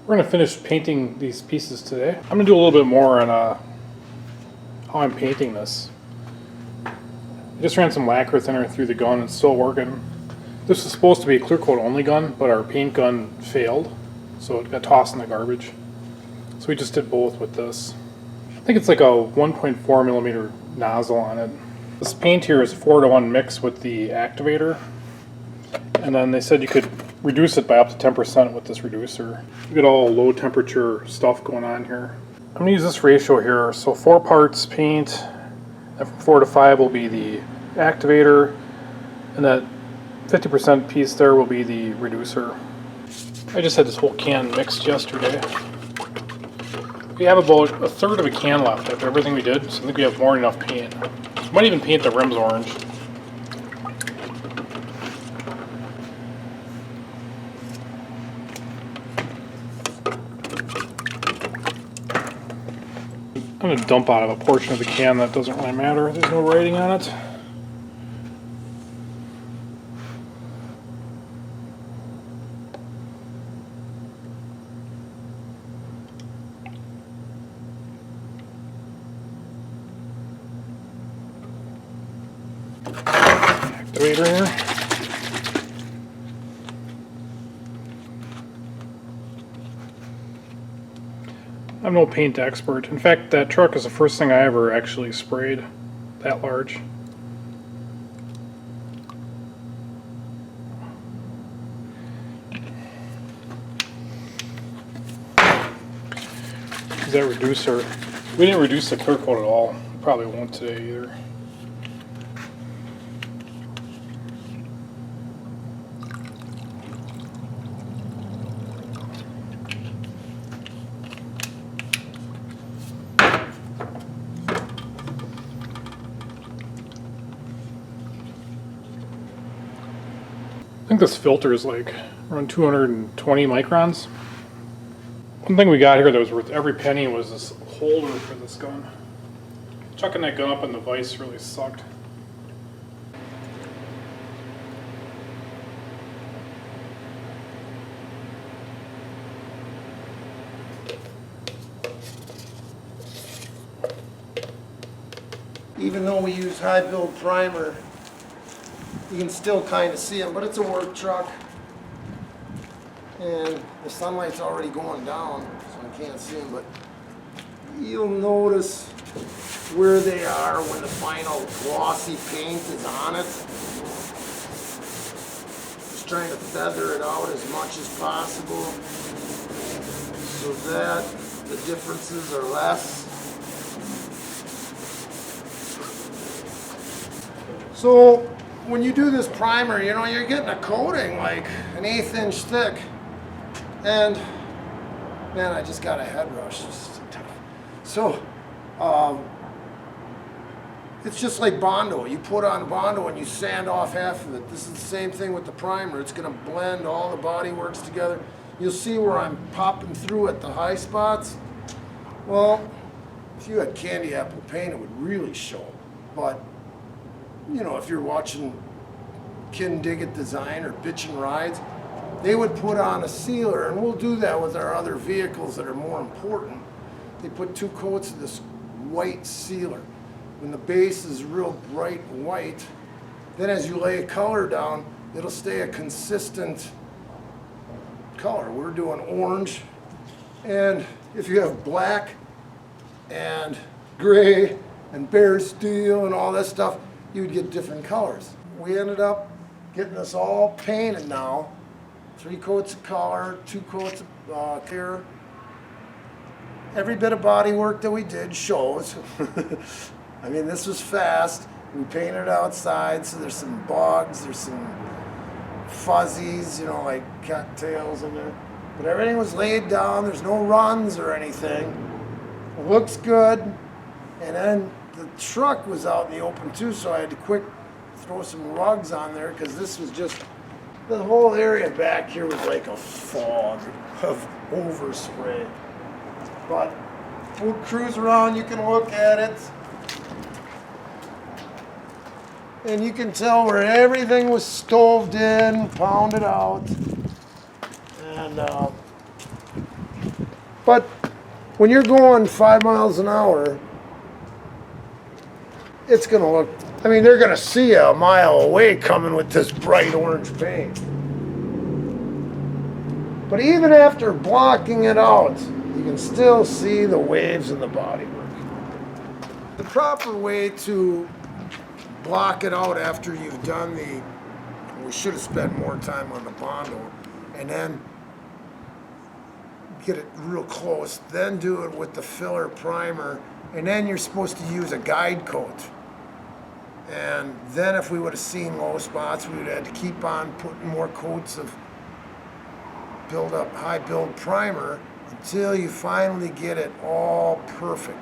We're going to finish painting these pieces today. I'm going to do a little bit more on how I'm painting this. I just ran some lacquer thinner through the gun. It's still working. This is supposed to be a clear coat only gun, but our paint gun failed, so it got tossed in the garbage. So we just did both with this. I think it's like a 1.4 millimeter nozzle on it. This paint here is 4-to-1 mix with the activator, and then they said you could reduce it by up to 10% with this reducer. You get all low temperature stuff going on here. I'm going to use this ratio here, so 4 parts paint, and from 4 to 5 will be the activator, and that 50% piece there will be the reducer. I just had this whole can mixed yesterday. We have about a third of a can left after everything we did, so I think we have more than enough paint. We might even paint the rims orange. I'm going to dump out of a portion of the can that doesn't really matter. There's no writing on it. Activator here. I'm no paint expert. In fact, that truck is the first thing I ever actually sprayed that large. That reducer, we didn't reduce the clear coat at all. Probably won't today either. I think this filter is like around 220 microns. One thing we got here that was worth every penny was this holder for this gun. Chucking that gun up in the vise really sucked. Even though we use high build primer, you can still kind of see them, but it's a work truck. And the sunlight's already going down, so I can't see them, but you'll notice where they are when the final glossy paint is on it. Just trying to feather it out as much as possible so that the differences are less. So when you do this primer, you know, you're getting a coating like an 1/8 inch thick. And man, I just got a head rush. So it's just like Bondo. You put on Bondo and you sand off half of it. This is the same thing with the primer. It's going to blend all the body works together. You'll see where I'm popping through at the high spots. Well, if you had candy apple paint, it would really show. But you know, if you're watching Ken Diggett Design or Bitchin' Rides, they would put on a sealer, and we'll do that with our other vehicles that are more important. They put 2 coats of this white sealer. When the base is real bright white, then as you lay a color down, it'll stay a consistent color. We're doing orange, and if you have black and gray and bare steel and all that stuff, you would get different colors. We ended up getting this all painted now. 3 coats of color, 2 coats of clear. Every bit of body work that we did shows. I mean, this was fast. We painted outside, so there's some bugs, there's some fuzzies, you know, like cattails in there. But everything was laid down. There's no runs or anything. It looks good. And then the truck was out in the open too, so I had to quick throw some rugs on there because this was just, the whole area back here was like a fog of overspray. But we'll cruise around, you can look at it. And you can tell where everything was stoved in, pounded out. And But when you're going 5 miles an hour, it's gonna look, I mean, they're gonna see you a mile away coming with this bright orange paint. But even after blocking it out, you can still see the waves in the bodywork. The proper way to block it out after you've done we should have spent more time on the Bondo, and then get it real close, then do it with the filler primer, and then you're supposed to use a guide coat. And then if we would have seen low spots, we would have had to keep on putting more coats of high build primer until you finally get it all perfect.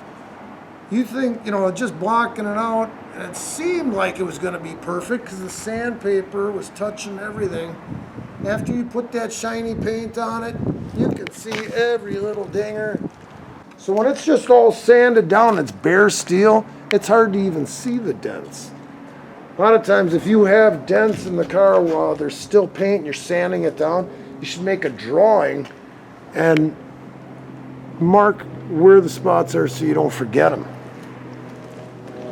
You think, just blocking it out, and it seemed like it was going to be perfect because the sandpaper was touching everything. After you put that shiny paint on it, you can see every little dinger. So when it's just all sanded down, it's bare steel, it's hard to even see the dents. A lot of times if you have dents in the car while there's still paint and you're sanding it down, you should make a drawing and mark where the spots are so you don't forget them.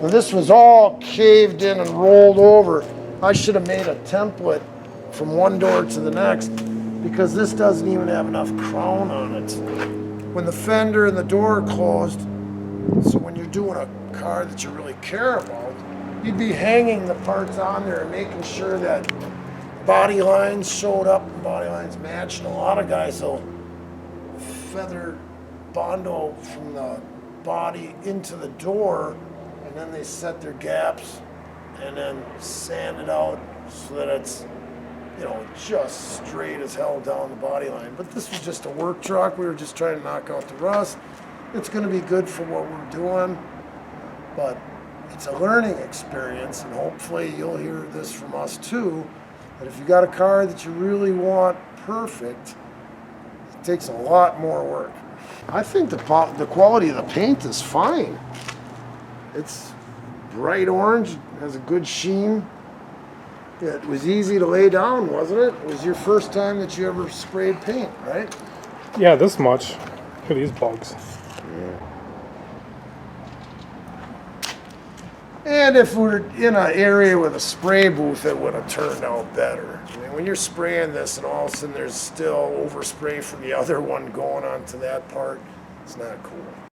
Now this was all caved in and rolled over. I should have made a template from one door to the next because this doesn't even have enough crown on it. When the fender and the door are closed, so when you're doing a car that you really care about, you'd be hanging the parts on there and making sure that body lines showed up and body lines matched. And a lot of guys will feather Bondo from the body into the door, and then they set their gaps and then sand it out so that it's just straight as hell down the body line. But this was just a work truck. We were just trying to knock out the rust. It's going to be good for what we're doing, but it's a learning experience, and hopefully you'll hear this from us too, that if you got a car that you really want perfect, it takes a lot more work. I think the quality of the paint is fine. It's bright orange, has a good sheen. It was easy to lay down, wasn't it? It was your first time that you ever sprayed paint, right? Yeah, this much. Look at these bugs. Yeah. And if we're in an area with a spray booth, it would have turned out better. I mean, when you're spraying this and all of a sudden there's still overspray from the other one going onto that part, it's not cool.